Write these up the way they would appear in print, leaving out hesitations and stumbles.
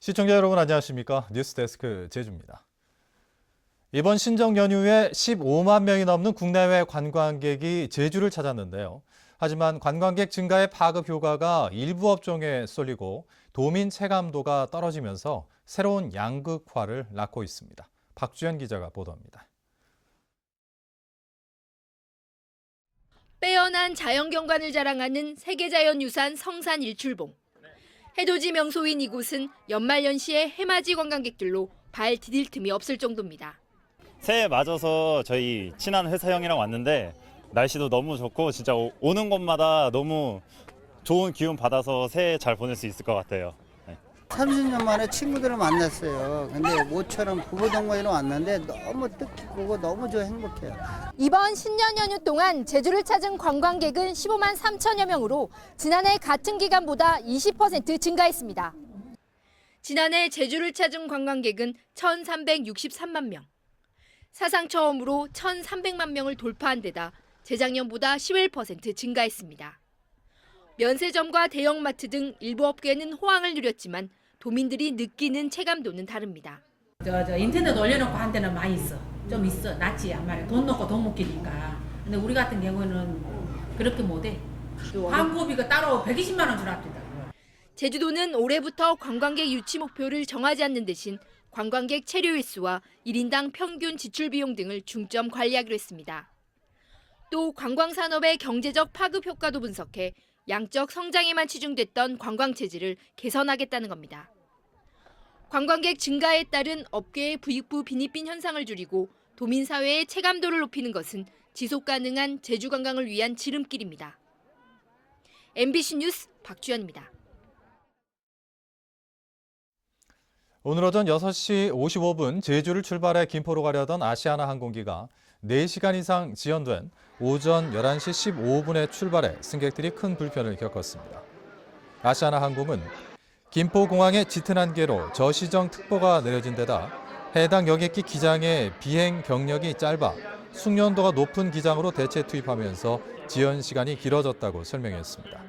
시청자 여러분 안녕하십니까? 뉴스데스크 제주입니다. 이번 신정 연휴에 15만 명이 넘는 국내외 관광객이 제주를 찾았는데요. 하지만 관광객 증가의 파급 효과가 일부 업종에 쏠리고 도민 체감도가 떨어지면서 새로운 양극화를 낳고 있습니다. 박주연 기자가 보도합니다. 빼어난 자연경관을 자랑하는 세계자연유산 성산 일출봉. 해돋이 명소인 이곳은 연말연시에 해맞이 관광객들로 발 디딜 틈이 없을 정도입니다. 새해 맞아서 저희 친한 회사 형이랑 왔는데 날씨도 너무 좋고 진짜 오는 곳마다 너무 좋은 기운 받아서 새해 잘 보낼 수 있을 것 같아요. 30년 만에 친구들을 만났어요. 근데 모처럼 부부동반으로 왔는데 너무 뜻깊고 너무 행복해요. 이번 신년 연휴 동안 제주를 찾은 관광객은 15만 3천여 명으로 지난해 같은 기간보다 20% 증가했습니다. 지난해 제주를 찾은 관광객은 1,363만 명. 사상 처음으로 1,300만 명을 돌파한 데다 재작년보다 11% 증가했습니다. 면세점과 대형마트 등 일부 업계는 호황을 누렸지만 도민들이 느끼는 체감도는 다릅니다. 인터넷 올려놓고 한 데는 많이 있어. 좀 있어. 낫지 안 말이야. 돈 넣고 돈 묶이니까. 근데 우리 같은 경우는 그렇게 못해. 광고비가 따로 120만 원 주랍니다. 제주도는 올해부터 관광객 유치 목표를 정하지 않는 대신 관광객 체류 횟수와 1인당 평균 지출 비용 등을 중점 관리하기로 했습니다. 또 관광산업의 경제적 파급 효과도 분석해 양적 성장에만 치중됐던 관광 체질을 개선하겠다는 겁니다. 관광객 증가에 따른 업계의 부익부 빈익빈 현상을 줄이고 도민 사회의 체감도를 높이는 것은 지속 가능한 제주 관광을 위한 지름길입니다. MBC 뉴스 박주연입니다. 오늘 오전 6시 55분 제주를 출발해 김포로 가려던 아시아나 항공기가 4시간 이상 지연된 오전 11시 15분에 출발해 승객들이 큰 불편을 겪었습니다. 아시아나 항공은 김포공항의 짙은 안개로 저시정 특보가 내려진 데다 해당 여객기 기장의 비행 경력이 짧아 숙련도가 높은 기장으로 대체 투입하면서 지연 시간이 길어졌다고 설명했습니다.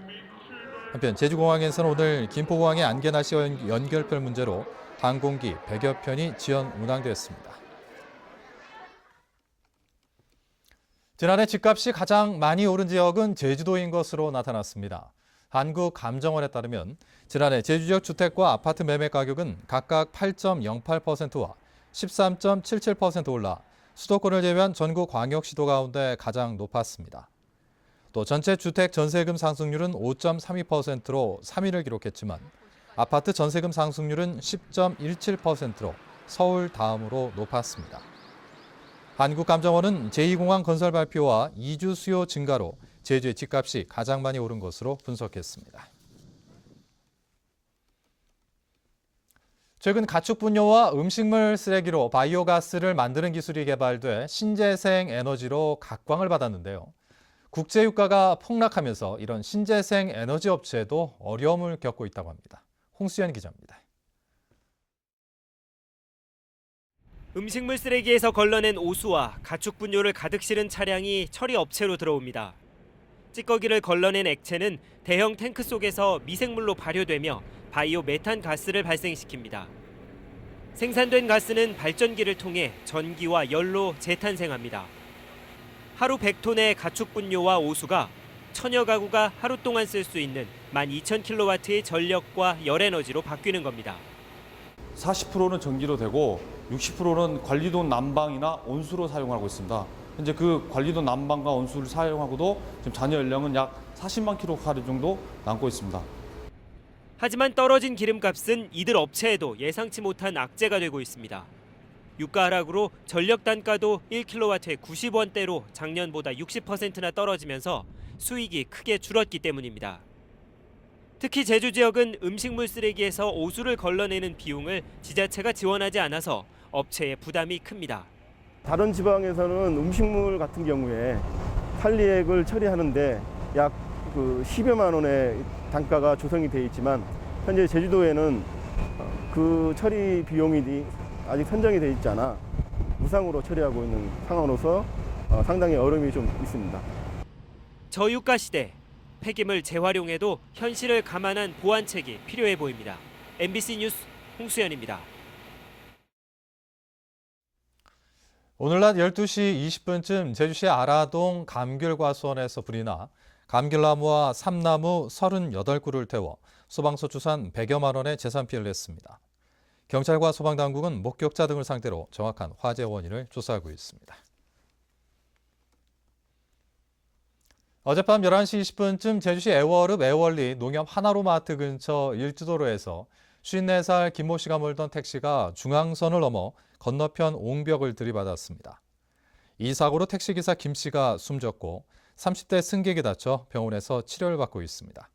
한편 제주공항에서는 오늘 김포공항의 안개 날씨 연결별 문제로 항공기 100여 편이 지연 운항됐습니다. 지난해 집값이 가장 많이 오른 지역은 제주도인 것으로 나타났습니다. 한국감정원에 따르면 지난해 제주 지역 주택과 아파트 매매 가격은 각각 8.08%와 13.77% 올라 수도권을 제외한 전국 광역시도 가운데 가장 높았습니다. 또 전체 주택 전세금 상승률은 5.32%로 3위를 기록했지만 아파트 전세금 상승률은 10.17%로 서울 다음으로 높았습니다. 한국감정원은 제2공항 건설 발표와 이주 수요 증가로 제주의 집값이 가장 많이 오른 것으로 분석했습니다. 최근 가축 분뇨와 음식물 쓰레기로 바이오가스를 만드는 기술이 개발돼 신재생 에너지로 각광을 받았는데요. 국제유가가 폭락하면서 이런 신재생 에너지 업체도 어려움을 겪고 있다고 합니다. 홍수연 기자입니다. 음식물 쓰레기에서 걸러낸 오수와 가축 분뇨를 가득 실은 차량이 처리 업체로 들어옵니다. 찌꺼기를 걸러낸 액체는 대형 탱크 속에서 미생물로 발효되며 바이오 메탄 가스를 발생시킵니다. 생산된 가스는 발전기를 통해 전기와 열로 재탄생합니다. 하루 100톤의 가축 분뇨와 오수가 천여 가구가 하루 동안 쓸 수 있는 12,000kW의 전력과 열 에너지로 바뀌는 겁니다. 40%는 전기로 되고 60%는 관리돈 난방이나 온수로 사용하고 있습니다. 현재 그 관리돈 난방과 온수를 사용하고도 지금 잔여 연령은 약 40만 kcal 정도 남고 있습니다. 하지만 떨어진 기름값은 이들 업체에도 예상치 못한 악재가 되고 있습니다. 유가 하락으로 전력 단가도 1kW에 90원대로 작년보다 60%나 떨어지면서 수익이 크게 줄었기 때문입니다. 특히 제주 지역은 음식물 쓰레기에서 오수를 걸러내는 비용을 지자체가 지원하지 않아서 업체의 부담이 큽니다. 다른 지방에서는 음식물 같은 경우에 판리액을 처리하는데 약 10여만 원의 단가가 조성이 되어 있지만 현재 제주도에는 그 처리 비용이 아직 선정이 되어 있지 않아 무상으로 처리하고 있는 상황으로서 상당히 어려움이 좀 있습니다. 저유가 시대, 폐기물 재활용에도 현실을 감안한 보완책이 필요해 보입니다. MBC 뉴스 홍수연입니다. 오늘 낮 12시 20분쯤 제주시 아라동 감귤과수원에서 불이 나 감귤나무와 삼나무 38그루를 태워 소방서 추산 100여만 원의 재산 피해를 냈습니다. 경찰과 소방당국은 목격자 등을 상대로 정확한 화재 원인을 조사하고 있습니다. 어젯밤 11시 20분쯤 제주시 애월읍 애월리 농협 하나로마트 근처 일주도로에서 54살 김모 씨가 몰던 택시가 중앙선을 넘어 건너편 옹벽을 들이받았습니다. 이 사고로 택시기사 김 씨가 숨졌고 30대 승객이 다쳐 병원에서 치료를 받고 있습니다.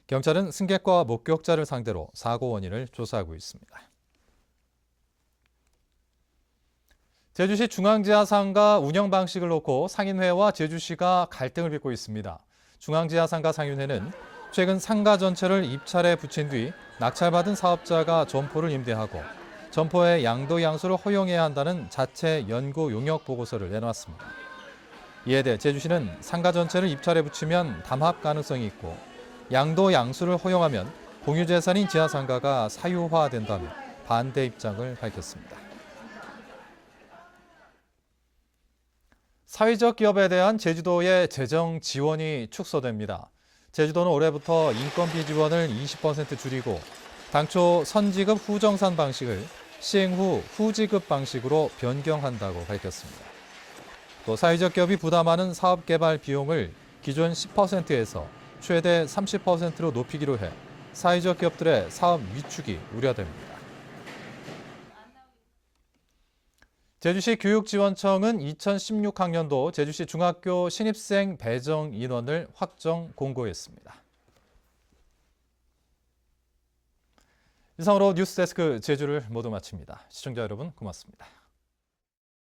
경찰은 승객과 목격자를 상대로 사고 원인을 조사하고 있습니다. 제주시 중앙지하상가 운영 방식을 놓고 상인회와 제주시가 갈등을 빚고 있습니다. 중앙지하상가 상인회는 최근 상가 전체를 입찰에 붙인 뒤 낙찰받은 사업자가 점포를 임대하고 점포의 양도 양수를 허용해야 한다는 자체 연구 용역 보고서를 내놨습니다. 이에 대해 제주시는 상가 전체를 입찰에 붙이면 담합 가능성이 있고 양도 양수를 허용하면 공유재산인 지하상가가 사유화된다며 반대 입장을 밝혔습니다. 사회적 기업에 대한 제주도의 재정 지원이 축소됩니다. 제주도는 올해부터 인건비 지원을 20% 줄이고 당초 선지급 후정산 방식을 시행 후 후지급 방식으로 변경한다고 밝혔습니다. 또 사회적 기업이 부담하는 사업 개발 비용을 기존 10%에서 최대 30%로 높이기로 해 사회적 기업들의 사업 위축이 우려됩니다. 제주시 교육지원청은 2016학년도 제주시 중학교 신입생 배정 인원을 확정 공고했습니다. 이상으로 뉴스데스크 제주를 모두 마칩니다. 시청자 여러분 고맙습니다.